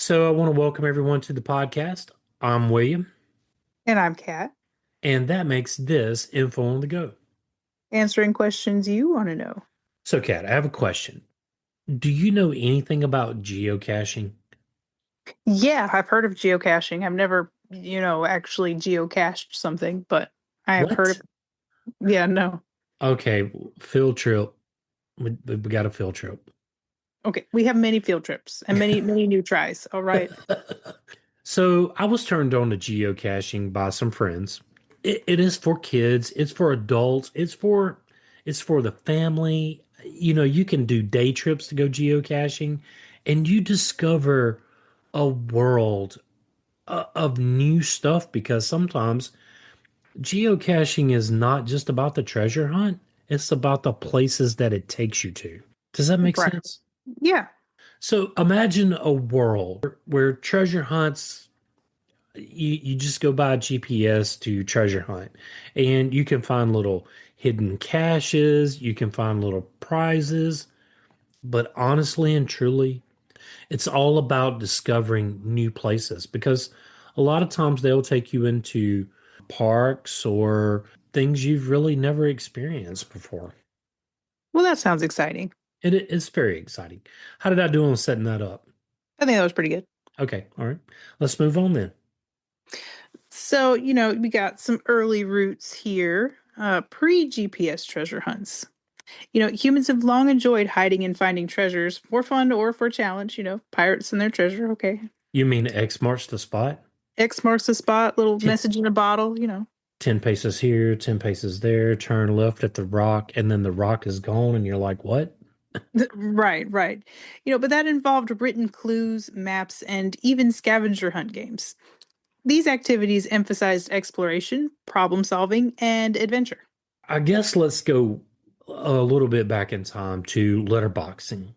So I want to welcome everyone to the podcast. I'm William, And I'm Kat, and that makes this Info on the Go. answering questions you want to know. So, Kat, I have a question. Do you know anything about geocaching? Yeah, I've heard of geocaching. I've never, actually geocached something, but I have heard of What? it. Yeah, no. Okay, field trip. We got a field trip. Okay, we have many field trips and many new tries. All right. So I was turned on to geocaching by some friends. It is for kids, it's for adults, it's for the family. You can do day trips to go geocaching, and you discover a world of new stuff because sometimes geocaching is not just about the treasure hunt, it's about the places that it takes you to. Does that make Right. sense? Yeah. So imagine a world where treasure hunts, you just go by GPS to treasure hunt, and you can find little hidden caches, you can find little prizes, but honestly and truly, it's all about discovering new places because a lot of times they'll take you into parks or things you've really never experienced before. Well, that sounds exciting. It's very exciting. How did I do on setting that up? I think that was pretty good. Okay, all right. Let's move on then. So, we got some early roots here. Pre-GPS treasure hunts. Humans have long enjoyed hiding and finding treasures for fun or for challenge, pirates and their treasure, okay. You mean X marks the spot? X marks the spot, little 10, message in a bottle. 10 paces here, 10 paces there, turn left at the rock, and then the rock is gone, and you're like, what? Right, right. But that involved written clues, maps, and even scavenger hunt games. These activities emphasized exploration, problem solving, and adventure. I guess let's go a little bit back in time to letterboxing.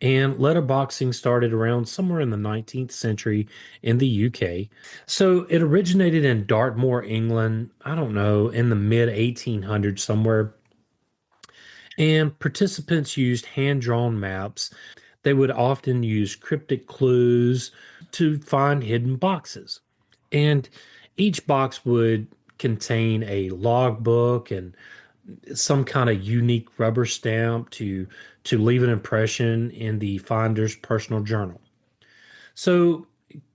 And letterboxing started around somewhere in the 19th century in the UK. So it originated in Dartmoor, England, I don't know, in the mid 1800s somewhere. And participants used hand-drawn maps. They would often use cryptic clues to find hidden boxes. And each box would contain a logbook and some kind of unique rubber stamp to leave an impression in the finder's personal journal. So,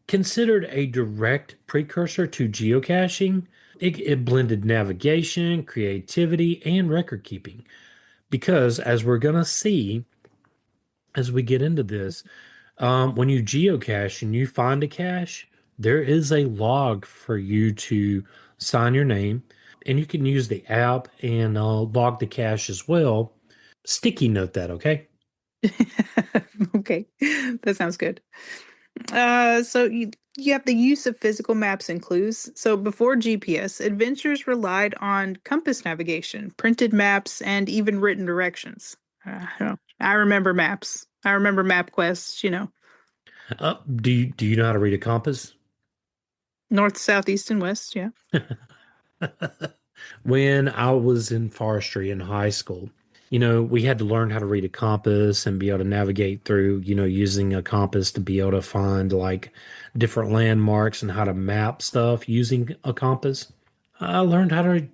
considered a direct precursor to geocaching, it blended navigation, creativity, and record keeping. Because, as we're going to see as we get into this, when you geocache and you find a cache, there is a log for you to sign your name, and you can use the app and log the cache as well. Sticky note that, okay? Okay, that sounds good. So you have the use of physical maps and clues. So before GPS, adventurers relied on compass navigation, printed maps, and even written directions. I remember maps. I remember MapQuest, Do you know how to read a compass? north, south, east, and west. Yeah. When I was in forestry in high school, we had to learn how to read a compass and be able to navigate through, using a compass to be able to find like different landmarks and how to map stuff using a compass. I learned how to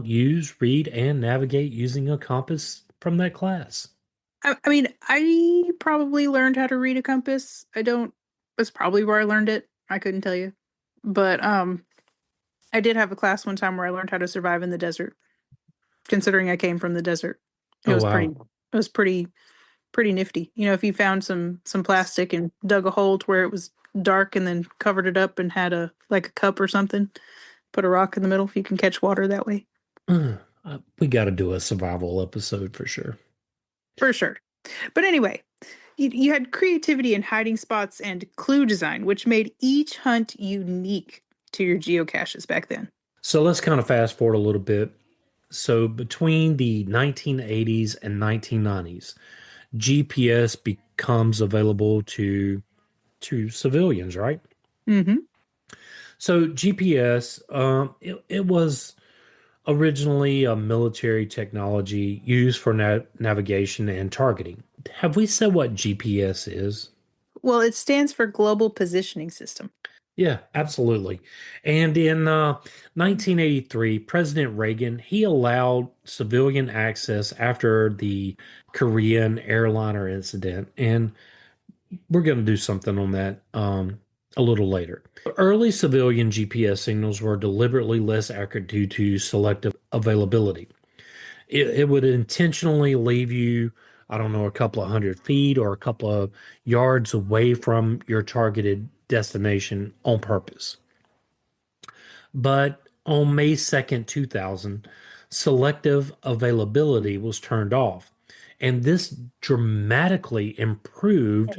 use, read, and navigate using a compass from that class. I mean, I probably learned how to read a compass. I don't, That's probably where I learned it. I couldn't tell you. But I did have a class one time where I learned how to survive in the desert, considering I came from the desert. It Oh, was wow. pretty nifty. If you found some plastic and dug a hole to where it was dark and then covered it up and had a like a cup or something, put a rock in the middle, if you can catch water that way. We got to do a survival episode for sure. For sure. But anyway, you had creativity in hiding spots and clue design, which made each hunt unique to your geocaches back then. So let's kind of fast forward a little bit. So between the 1980s and 1990s, GPS becomes available to civilians, right? Hmm. So GPS, it was originally a military technology used for navigation and targeting. Have we said what GPS is? Well, it stands for Global Positioning System. Yeah, absolutely. And in 1983, President Reagan, he allowed civilian access after the Korean airliner incident. And we're going to do something on that a little later. Early civilian GPS signals were deliberately less accurate due to selective availability. It would intentionally leave you, I don't know, a couple of 100 feet or a couple of yards away from your targeted destination on purpose. But on May 2nd, 2000, selective availability was turned off. And this dramatically improved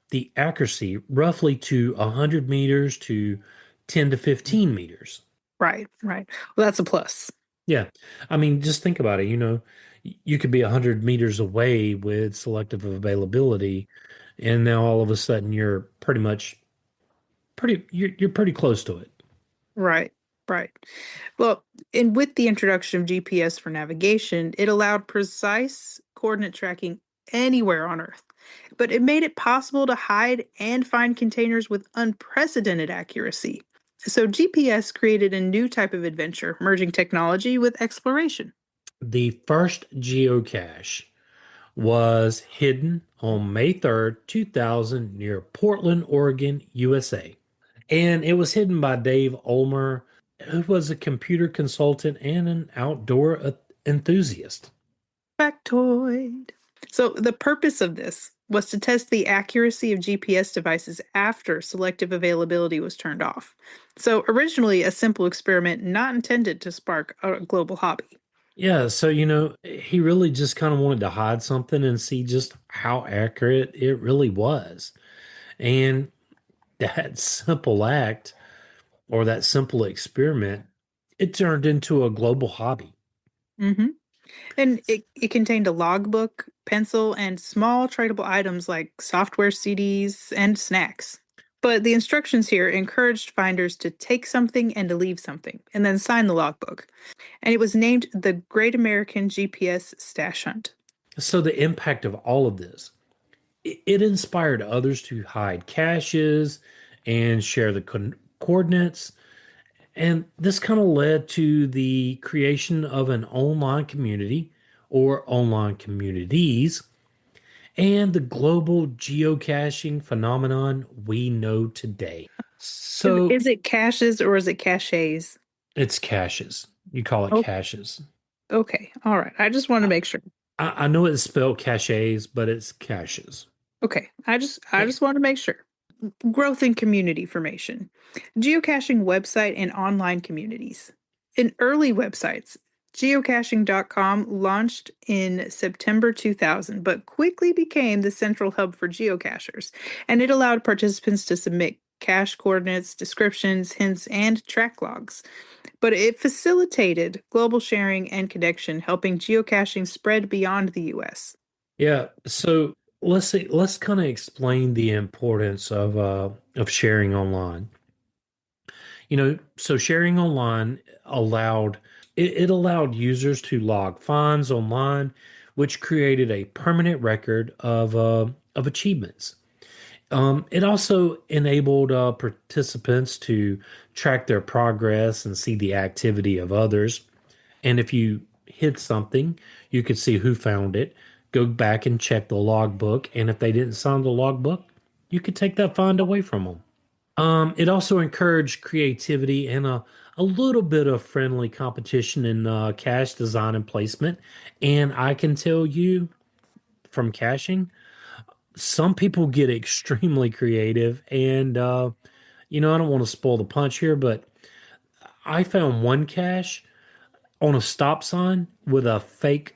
the accuracy roughly to 100 meters to 10 to 15 meters. Right, right. Well, that's a plus. Yeah. I mean, just think about it. You could be 100 meters away with selective availability, and now all of a sudden you're you're pretty close to it. Right, right. Well, and with the introduction of GPS for navigation, it allowed precise coordinate tracking anywhere on Earth. But it made it possible to hide and find containers with unprecedented accuracy. So GPS created a new type of adventure, merging technology with exploration. The first geocache was hidden on May 3rd, 2000, near Portland, Oregon, USA. And it was hidden by Dave Ulmer, who was a computer consultant and an outdoor enthusiast. Factoid. So, the purpose of this was to test the accuracy of GPS devices after selective availability was turned off. So, originally a simple experiment not intended to spark a global hobby. Yeah, so he really just kind of wanted to hide something and see just how accurate it really was. And that simple act or that simple experiment, it turned into a global hobby. hmm And it contained a logbook, pencil, and small tradable items like software CDs and snacks. But the instructions here encouraged finders to take something and to leave something, and then sign the logbook. And it was named the Great American GPS Stash Hunt. So the impact of all of this, it inspired others to hide caches and share the coordinates. And this kind of led to the creation of an online community or online communities and the global geocaching phenomenon we know today. So Is it caches or is it caches? it's caches. You call it Oh, caches. okay. All right. I just want to I, make sure. I know it's spelled caches, but it's caches. Okay. I Eh, just want to make sure. Growth in community formation. Geocaching website and online communities. In early websites, geocaching.com launched in September 2000, but quickly became the central hub for geocachers, and it allowed participants to submit cache coordinates, descriptions, hints, and track logs. But it facilitated global sharing and connection, helping geocaching spread beyond the US. Yeah, so let's kind of explain the importance of sharing online. So sharing online it allowed users to log finds online, which created a permanent record of achievements. It also enabled participants to track their progress and see the activity of others. And if you hid something, you could see who found it, go back and check the logbook, and if they didn't sign the logbook, you could take that find away from them. It also encouraged creativity and a little bit of friendly competition in cache design and placement. And I can tell you from caching, some people get extremely creative. And, I don't want to spoil the punch here, but I found one cache on a stop sign with a fake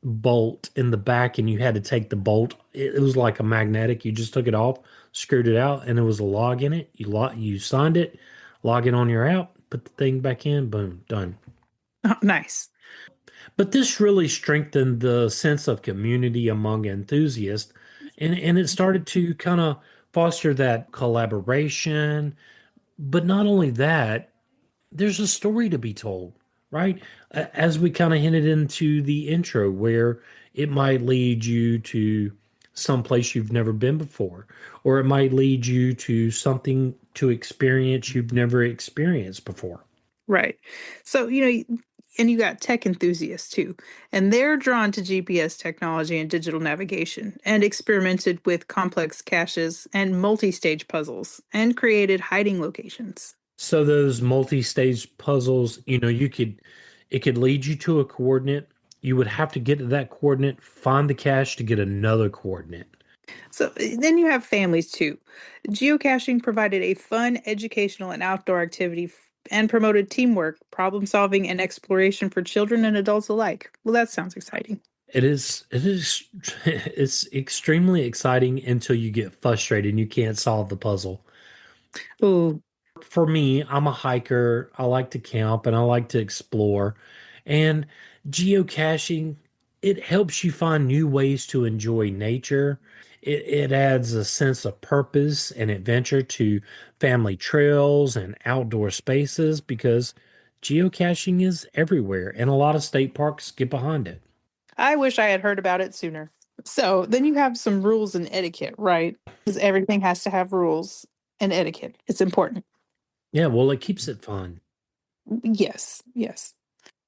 bolt in the back, and you had to take the bolt. It was like a magnetic. You just took it off, screwed it out, and there was a log in it. You signed it, log it on your app, put the thing back in, boom, done. Oh, nice. But this really strengthened the sense of community among enthusiasts, and it started to kind of foster that collaboration. But not only that, there's a story to be told, right? As we kind of hinted into the intro, where it might lead you to someplace you've never been before, or it might lead you to something to experience you've never experienced before. Right. So, and you got tech enthusiasts too, and they're drawn to GPS technology and digital navigation and experimented with complex caches and multi stage puzzles and created hiding locations. So those multi-stage puzzles, it could lead you to a coordinate. You would have to get to that coordinate, find the cache to get another coordinate. So then you have families too. Geocaching provided a fun, educational, and outdoor activity and promoted teamwork, problem solving, and exploration for children and adults alike. Well, that sounds exciting. It is, it's extremely exciting until you get frustrated and you can't solve the puzzle. Oh, For me, I'm a hiker. I like to camp and I like to explore. And geocaching, it helps you find new ways to enjoy nature. It adds a sense of purpose and adventure to family trails and outdoor spaces because geocaching is everywhere and a lot of state parks get behind it. I wish I had heard about it sooner. So then you have some rules and etiquette, right? Because everything has to have rules and etiquette. It's important. Yeah, well, it keeps it fun. Yes, yes.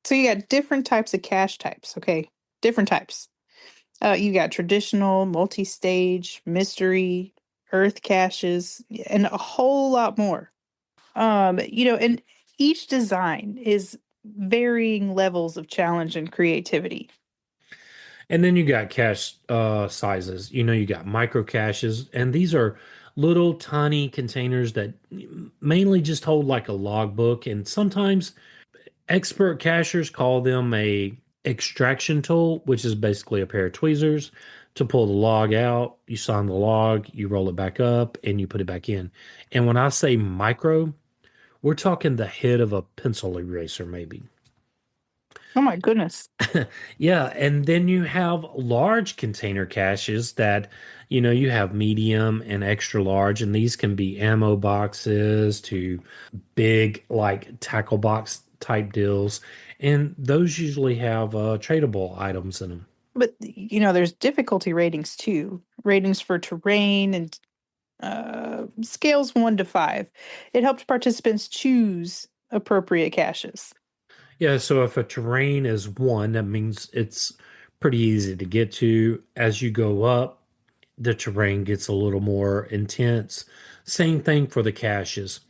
So you got different types of cache types, okay? Different types. You got traditional, multi-stage, mystery, earth caches, and a whole lot more. And each design is varying levels of challenge and creativity. And then you got cache sizes. You got micro caches, and these are little tiny containers that mainly just hold like a logbook. And sometimes expert cachers call them a extraction tool, which is basically a pair of tweezers to pull the log out. You sign the log, you roll it back up, and you put it back in. And when I say micro, we're talking the head of a pencil eraser, maybe. Oh my goodness. Yeah, and then you have large container caches that, you have medium and extra large, and these can be ammo boxes to big, like tackle box type deals. And those usually have tradable items in them. But there's difficulty ratings too. Ratings for terrain and scales 1 to 5. It helps participants choose appropriate caches. Yeah, so if a terrain is one, that means it's pretty easy to get to. As you go up, the terrain gets a little more intense. Same thing for the caches.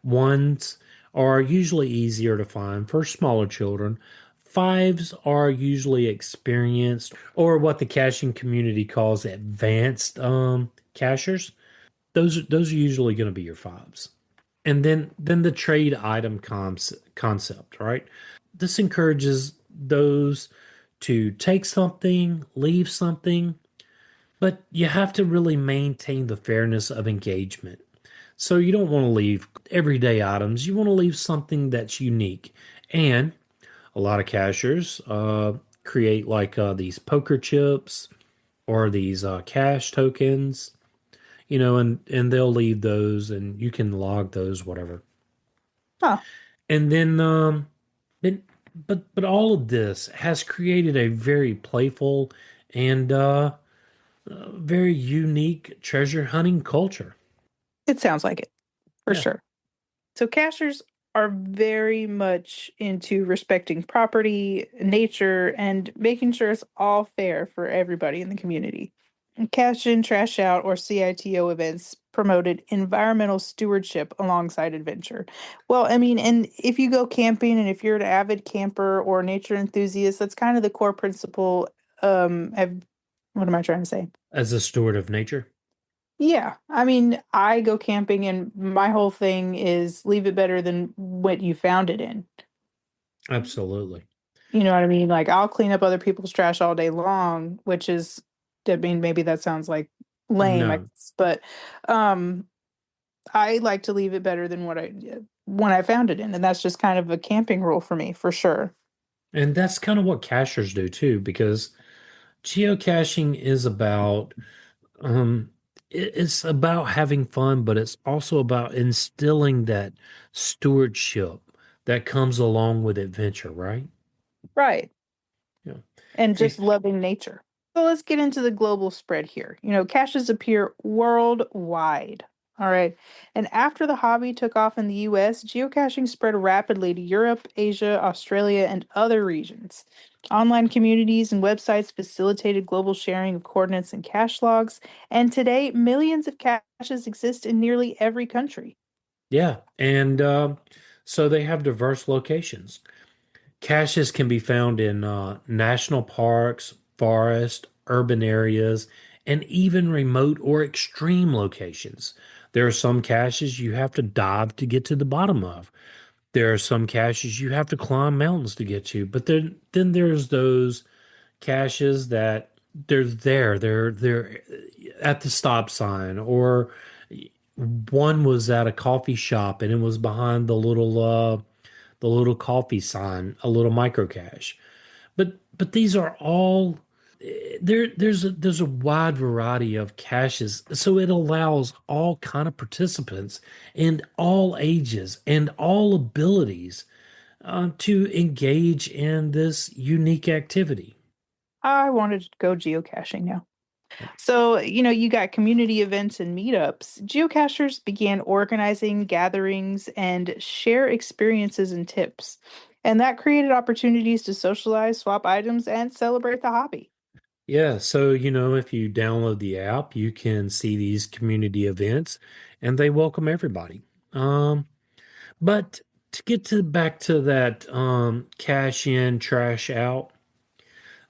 Ones are usually easier to find for smaller children. Fives are usually experienced, or what the caching community calls advanced cachers. Those are usually going to be your fives. And then the trade item concept, right? This encourages those to take something, leave something, but you have to really maintain the fairness of engagement. So you don't want to leave everyday items. You want to leave something that's unique. And a lot of cashers create like these poker chips or these cash tokens, and they'll leave those and you can log those, whatever. Huh. And then, but all of this has created a very playful and very unique treasure hunting culture. It sounds like it, for Yeah, sure. So cachers are very much into respecting property, nature, and making sure it's all fair for everybody in the community. Cash in, trash out, or CITO events promoted environmental stewardship alongside adventure. Well, I mean, and if you go camping and if you're an avid camper or nature enthusiast, that's kind of the core principle. What am I trying to say? as a steward of nature. Yeah, I mean, I go camping and my whole thing is leave it better than what you found it in. Absolutely. You know what I mean? Like I'll clean up other people's trash all day long, which is, I mean, maybe that sounds like lame, I No. guess, but um I like to leave it better than what I when I found it in, and that's just kind of a camping rule for me, for sure. And that's kind of what cachers do too, because geocaching is about um it's about having fun, but it's also about instilling that stewardship that comes along with adventure, right? Right. Yeah. And Hey, just loving nature. So let's get into the global spread here. Caches appear worldwide. All right. And after the hobby took off in the US, geocaching spread rapidly to Europe, Asia, Australia, and other regions. Online communities and websites facilitated global sharing of coordinates and cache logs. And today, millions of caches exist in nearly every country. Yeah, and so they have diverse locations. Caches can be found in national parks, forests, urban areas, and even remote or extreme locations. There are some caches you have to dive to get to the bottom of. There are some caches you have to climb mountains to get to. But then there's those caches that they're at the stop sign, or one was at a coffee shop and it was behind the little coffee sign, a little micro cache. But these are all there's a wide variety of caches, so it allows all kind of participants and all ages and all abilities to engage in this unique activity. I wanted to go geocaching now. So, you got community events and meetups. Geocachers began organizing gatherings and share experiences and tips. And that created opportunities to socialize, swap items, and celebrate the hobby. Yeah, so if you download the app, you can see these community events and they welcome everybody. Um, but to get to back to that cash in, trash out,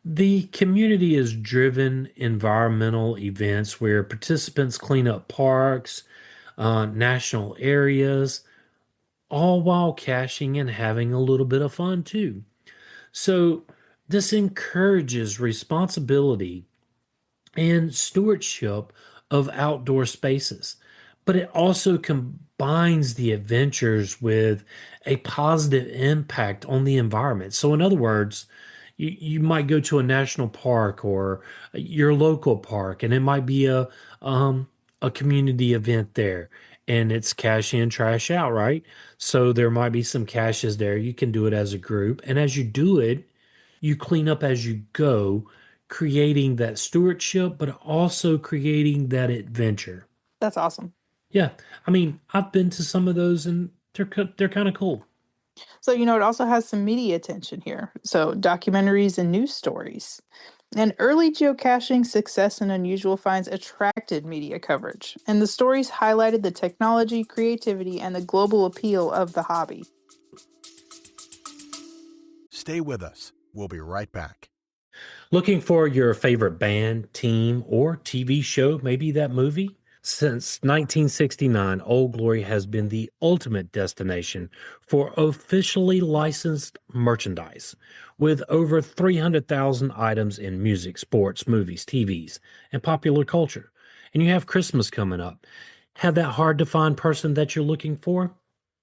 the community is driven environmental events where participants clean up parks, national areas, all while cashing and having a little bit of fun too. So this encourages responsibility and stewardship of outdoor spaces. But it also combines the adventures with a positive impact on the environment. So, in other words, you might go to a national park or your local park, and it might be a community event there, and it's cash in, trash out, right? So there might be some caches there. You can do it as a group, and as you do it, you clean up as you go, creating that stewardship, but also creating that adventure. That's awesome. Yeah, I mean, I've been to some of those, and they're kind of cool. So, it also has some media attention here. So, documentaries and news stories. And early geocaching success and unusual finds attracted media coverage, and the stories highlighted the technology, creativity, and the global appeal of the hobby. Stay with us. We'll be right back. Looking for your favorite band, team, or TV show, maybe that movie? Since 1969, Old Glory has been the ultimate destination for officially licensed merchandise, with over 300,000 items in music, sports, movies, TVs, and popular culture. And you have Christmas coming up. Have that hard to find person that you're looking for?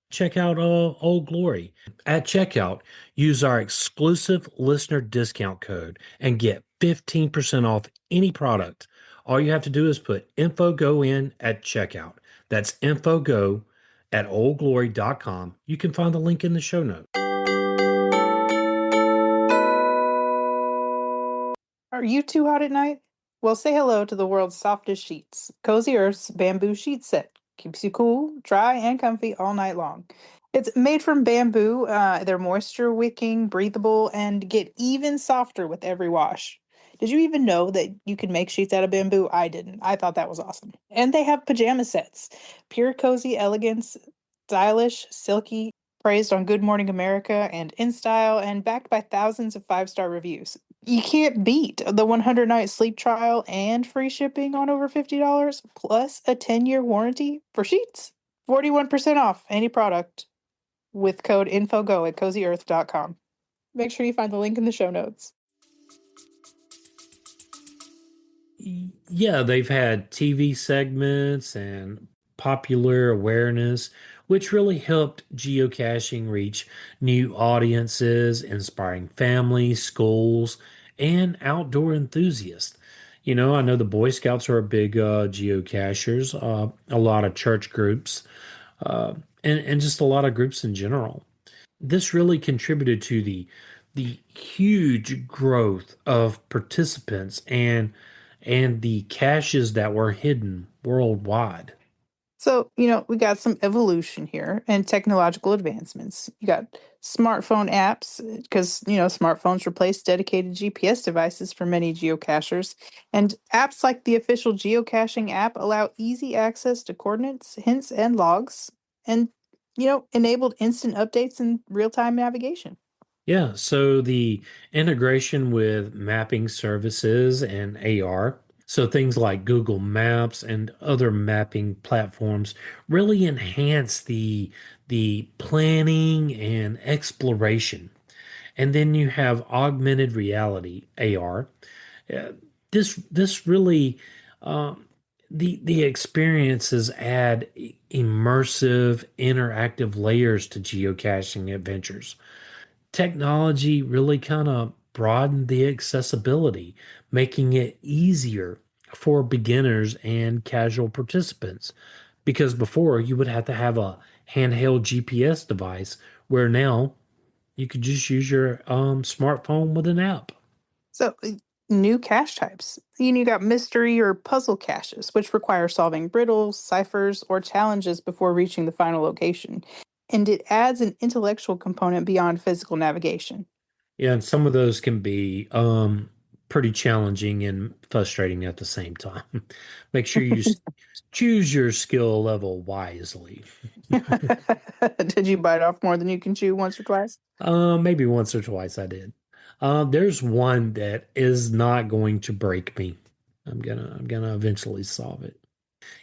Check out Old Glory. At checkout, use our exclusive listener discount code and get 15% off any product. All you have to do is put InfoGo in at checkout. That's InfoGo at oldglory.com. You can find the link in the show notes. Are you too hot at night? Well, say hello to the world's softest sheets. Cozy Earth's bamboo sheet set keeps you cool, dry, and comfy all night long. It's made from bamboo. They're moisture wicking, breathable, and get even softer with every wash. Did you even know that you can make sheets out of bamboo? I didn't. I thought that was awesome. And they have pajama sets. Pure cozy elegance, stylish, silky, praised on Good Morning America and in style, and backed by thousands of five-star reviews. You can't beat the 100-night sleep trial and free shipping on over $50 plus a 10-year warranty for sheets. 41% off any product with code INFOGO at CozyEarth.com. Make sure you find the link in the show notes. Yeah, they've had TV segments and popular awareness, which really helped geocaching reach new audiences, inspiring families, schools, and outdoor enthusiasts. I know the Boy Scouts are a big geocachers, a lot of church groups, uh, and just a lot of groups in general. This really contributed to the the huge growth of participants and the caches that were hidden worldwide. So, we got some evolution here and technological advancements. You got smartphone apps because, smartphones replaced dedicated GPS devices for many geocachers. And apps like the official geocaching app allow easy access to coordinates, hints, and logs, and, enabled instant updates and real time navigation. Yeah, so the integration with mapping services and AR, so things like Google Maps and other mapping platforms really enhance the planning and exploration. And then you have augmented reality AR. Uh, this really the experiences add immersive, interactive layers to geocaching adventures. Technology really kind of broadened the accessibility, making it easier for beginners and casual participants. Because before you would have to have a handheld GPS device, where now you could just use your smartphone with an app. So, new cache types. You got mystery or puzzle caches, which require solving riddles, ciphers, or challenges before reaching the final location. And it adds an intellectual component beyond physical navigation. Yeah, and some of those can be pretty challenging and frustrating at the same time. Make sure you choose your skill level wisely. Did you bite off more than you can chew once or twice? Maybe once or twice I did. There's one that is not going to break me. I'm gonna eventually solve it.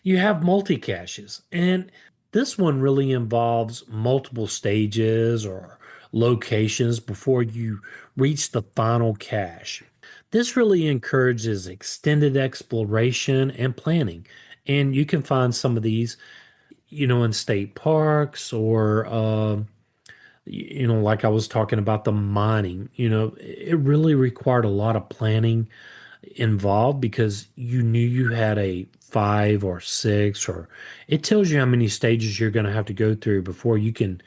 You have multi-caches, and this one really involves multiple stages or locations before you reach the final cache. This really encourages extended exploration and planning, and you can find some of these, in state parks or like I was talking about the mining, it really required a lot of planning involved because you knew you had a five or six, or it tells you how many stages you're going to have to go through before you can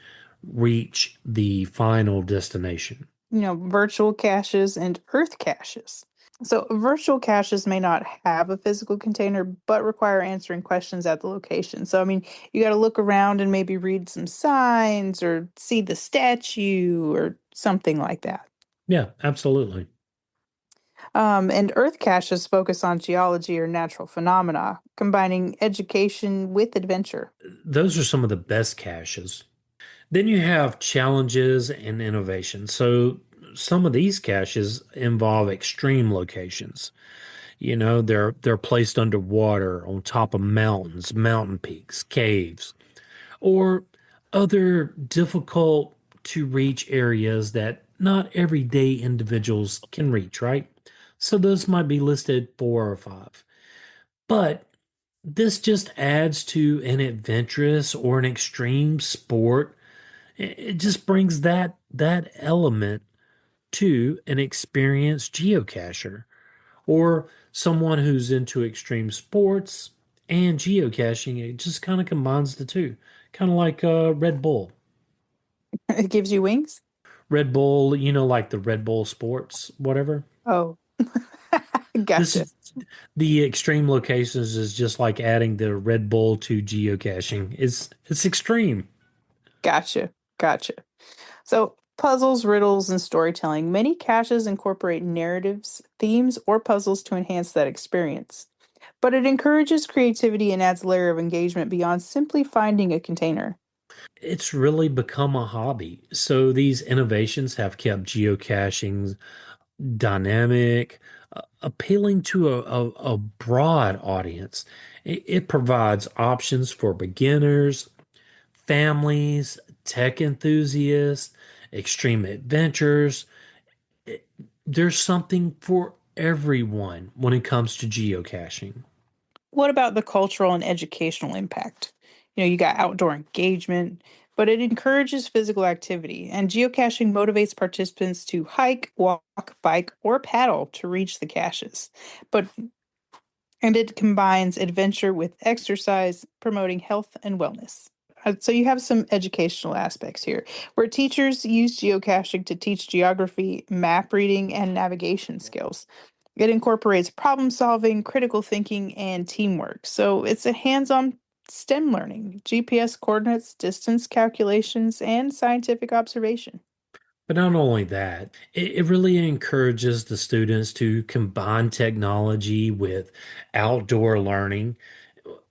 reach the final destination. Virtual caches and earth caches. So, virtual caches may not have a physical container, but require answering questions at the location. So, you got to look around and maybe read some signs or see the statue or something like that. Yeah, absolutely. And earth caches focus on geology or natural phenomena, combining education with adventure. Those are some of the best caches. Then you have challenges and innovation. So some of these caches involve extreme locations. They're placed underwater on top of mountains, mountain peaks, caves, or other difficult to reach areas that not everyday individuals can reach, right? So those might be listed four or five. But this just adds to an adventurous or an extreme sport. It just brings that element to an experienced geocacher or someone who's into extreme sports and geocaching. It just kind of combines the two, kind of like Red Bull. It gives you wings? Red Bull, like the Red Bull sports, whatever. Oh, This gotcha. is the extreme locations is just like adding the Red Bull to geocaching. It's extreme. Gotcha. Gotcha. So, puzzles, riddles, and storytelling. Many caches incorporate narratives, themes, or puzzles to enhance that experience. But it encourages creativity and adds a layer of engagement beyond simply finding a container. It's really become a hobby. So these innovations have kept geocaching dynamic, appealing to a broad audience. It provides options for beginners, families, tech enthusiasts, extreme adventures. There's something for everyone when it comes to geocaching. What about the cultural and educational impact? You got outdoor engagement, but it encourages physical activity, and geocaching motivates participants to hike, walk, bike, or paddle to reach the caches. But and it combines adventure with exercise, promoting health and wellness. So you have some educational aspects here, where teachers use geocaching to teach geography, map reading, and navigation skills. It incorporates problem solving, critical thinking, and teamwork. So it's a hands on STEM learning, GPS coordinates, distance calculations, and scientific observation. But not only that, it really encourages the students to combine technology with outdoor learning.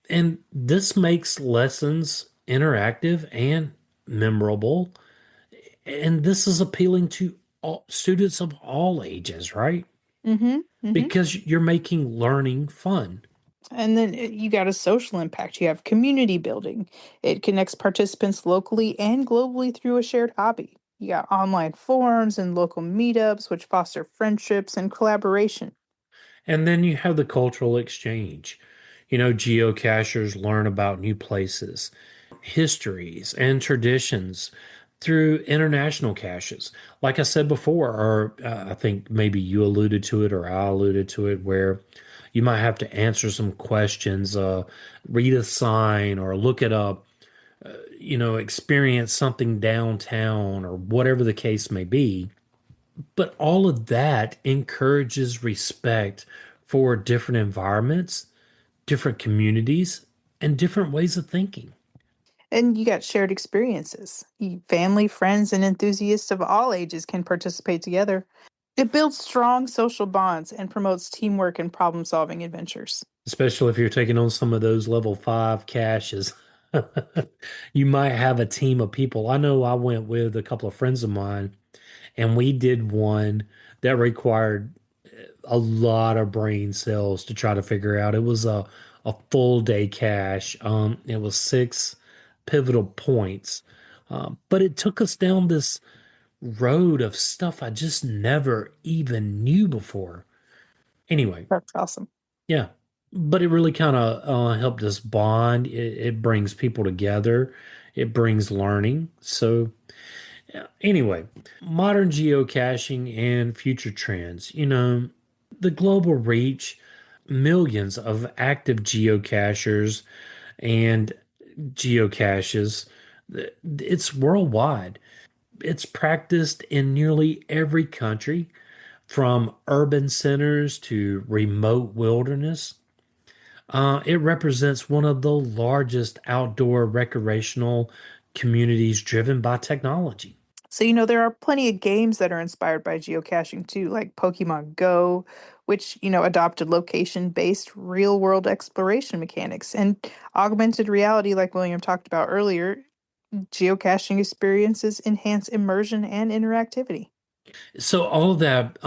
And this makes lessons interactive and memorable. And this is appealing to all students of all ages, right? Mm-hmm. Mm-hmm. Because you're making learning fun. And then you got a social impact. You have community building. It connects participants locally and globally through a shared hobby. You got online forums and local meetups, which foster friendships and collaboration. And then you have the cultural exchange. Geocachers learn about new places, histories, and traditions through international caches. Like I said before, or I think maybe you alluded to it or I alluded to it, where you might have to answer some questions, read a sign, or look it up, experience something downtown, or whatever the case may be. But all of that encourages respect for different environments, different communities, and different ways of thinking. And you got shared experiences. Family, friends, and enthusiasts of all ages can participate together. It builds strong social bonds and promotes teamwork and problem solving adventures. Especially if you're taking on some of those level five caches. You might have a team of people. I know I went with a couple of friends of mine, and we did one that required a lot of brain cells to try to figure out. It was a full day cache. It was six pivotal points, but it took us down this road of stuff I just never even knew before. Anyway, That's awesome. yeah, but it really kind of helped us bond. It brings people together. It brings learning. So yeah, anyway, modern geocaching and future trends. The global reach, millions of active geocachers and geocaches. It's worldwide. It's practiced in nearly every country, from urban centers to remote wilderness. It represents one of the largest outdoor recreational communities driven by technology. So, there are plenty of games that are inspired by geocaching too, like Pokemon Go, which, adopted location based real world exploration mechanics, and augmented reality, like William talked about earlier. Geocaching experiences enhance immersion and interactivity. So all of that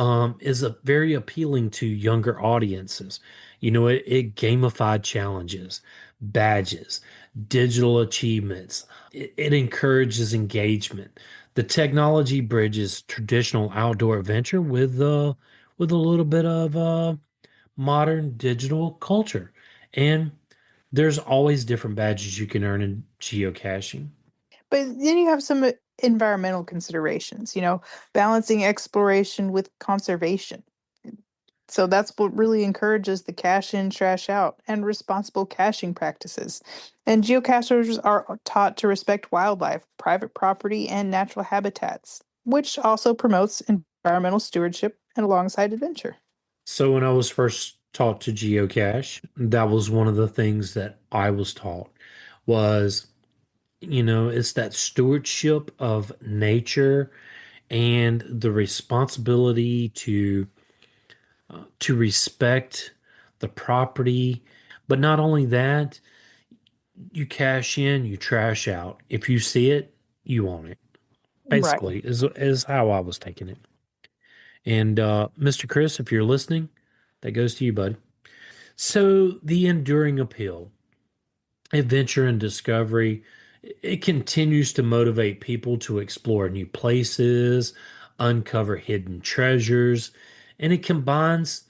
is very appealing to younger audiences. It gamified challenges, badges, digital achievements. It encourages engagement. The technology bridges traditional outdoor adventure with a little bit of modern digital culture. And there's always different badges you can earn in geocaching. But then you have some environmental considerations, balancing exploration with conservation. So that's what really encourages the cash in, trash out, and responsible caching practices. And geocachers are taught to respect wildlife, private property, and natural habitats, which also promotes environmental stewardship and alongside adventure. So when I was first taught to geocache, that was one of the things that I was taught was, it's that stewardship of nature and the responsibility to respect the property. But not only that, you cash in, you trash out. If you see it, you own it. Right. Basically, is how I was taking it. And Mr. Chris, if you're listening, that goes to you, bud. So the enduring appeal, adventure and discovery, it continues to motivate people to explore new places, uncover hidden treasures, and it combines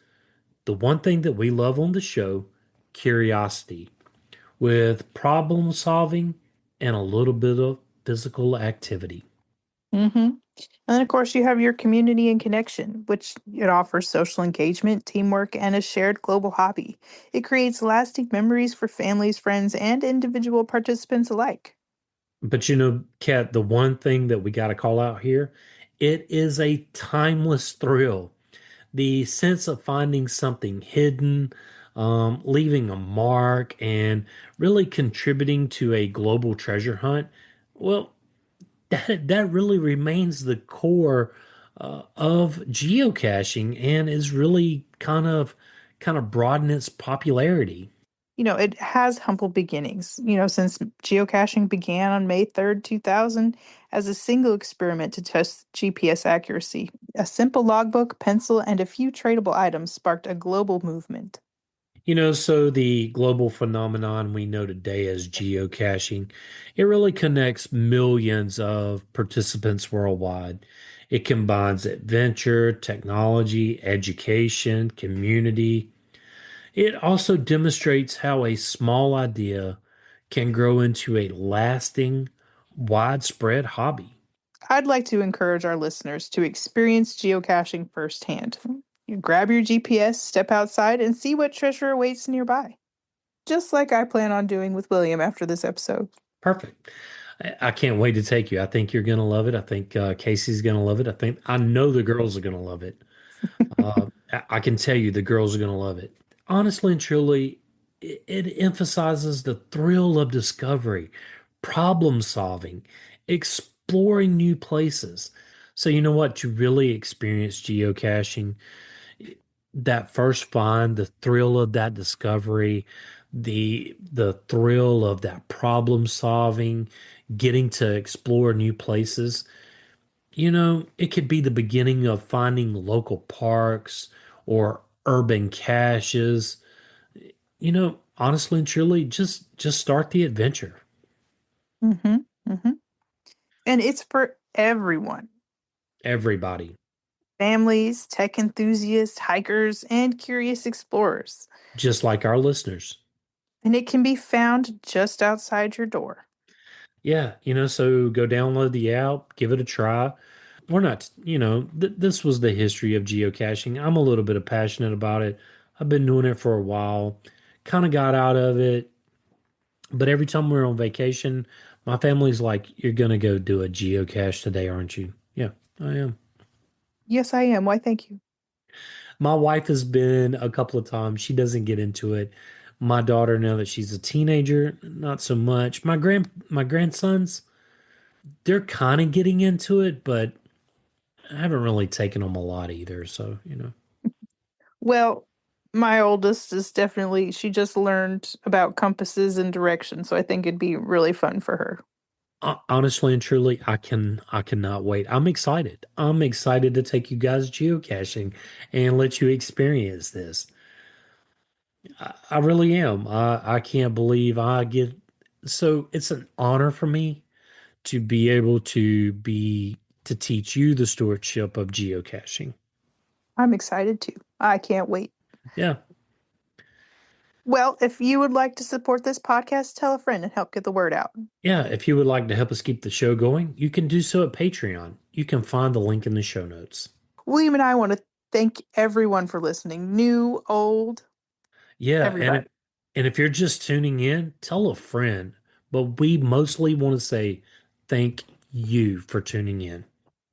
the one thing that we love on the show, curiosity, with problem solving and a little bit of physical activity. Mm-hmm. And then, of course, you have your community and connection, which it offers social engagement, teamwork, and a shared global hobby. It creates lasting memories for families, friends, and individual participants alike. But Kat, the one thing that we got to call out here, it is a timeless thrill. The sense of finding something hidden, leaving a mark, and really contributing to a global treasure hunt. Well, that really remains the core of geocaching and is really kind of broadened its popularity. It has humble beginnings. Since geocaching began on May 3rd, 2000, as a single experiment to test GPS accuracy. A simple logbook, pencil, and a few tradable items sparked a global movement. So the global phenomenon we know today as geocaching, it really connects millions of participants worldwide. It combines adventure, technology, education, community. It also demonstrates how a small idea can grow into a lasting, widespread hobby. I'd like to encourage our listeners to experience geocaching firsthand. You grab your GPS, step outside, and see what treasure awaits nearby. Just like I plan on doing with William after this episode. Perfect. I can't wait to take you. I think you're going to love it. I think Casey's going to love it. I know the girls are going to love it. I can tell you the girls are going to love it. Honestly and truly, it emphasizes the thrill of discovery, problem solving, exploring new places. So, you know what? To really experience geocaching, that first find, the thrill of that discovery, the thrill of that problem solving, getting to explore new places. It could be the beginning of finding local parks or urban caches. Honestly and truly, just start the adventure. Mm-hmm. Mm-hmm. And it's for everyone. Everybody, Families, tech enthusiasts, hikers, and curious explorers. just like our listeners. And it can be found just outside your door. Yeah, so go download the app, give it a try. We're not, this was the history of geocaching. I'm a little bit passionate about it. I've been doing it for a while, kind of got out of it. But every time we're on vacation, my family's like, "You're gonna go do a geocache today, aren't you?" Yeah, I am. Yes, I am. Why, thank you. My wife has been a couple of times. She doesn't get into it. My daughter, now that she's a teenager, not so much. My grandsons, they're kind of getting into it, but I haven't really taken them a lot either. So. Well, my oldest is definitely, she just learned about compasses and directions, so I think it'd be really fun for her. Honestly and truly, I cannot wait. I'm excited. I'm excited to take you guys geocaching and let you experience this. I really am. I can't believe I get so it's an honor for me to be able to teach you the stewardship of geocaching. I'm excited too. I can't wait. Yeah. Well, if you would like to support this podcast, tell a friend and help get the word out. Yeah. If you would like to help us keep the show going, you can do so at Patreon. You can find the link in the show notes. William and I want to thank everyone for listening, new, old, Yeah, everybody. and if you're just tuning in, tell a friend. But we mostly want to say thank you for tuning in.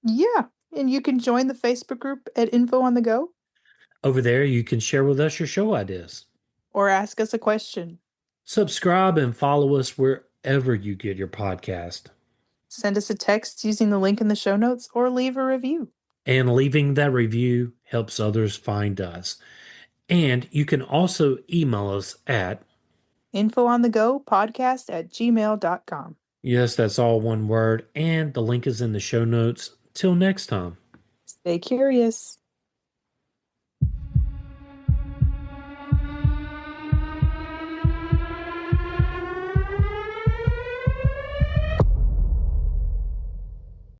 Yeah. And you can join the Facebook group at Info on the Go Over there, you can share with us your show ideas. or ask us a question. Subscribe and follow us wherever you get your podcast. Send us a text using the link in the show notes or leave a review. And leaving that review helps others find us. And you can also email us at, infoonthegopodcast@gmail.com. yes, that's all one word, and the link is in the show notes. Till next time. Stay curious.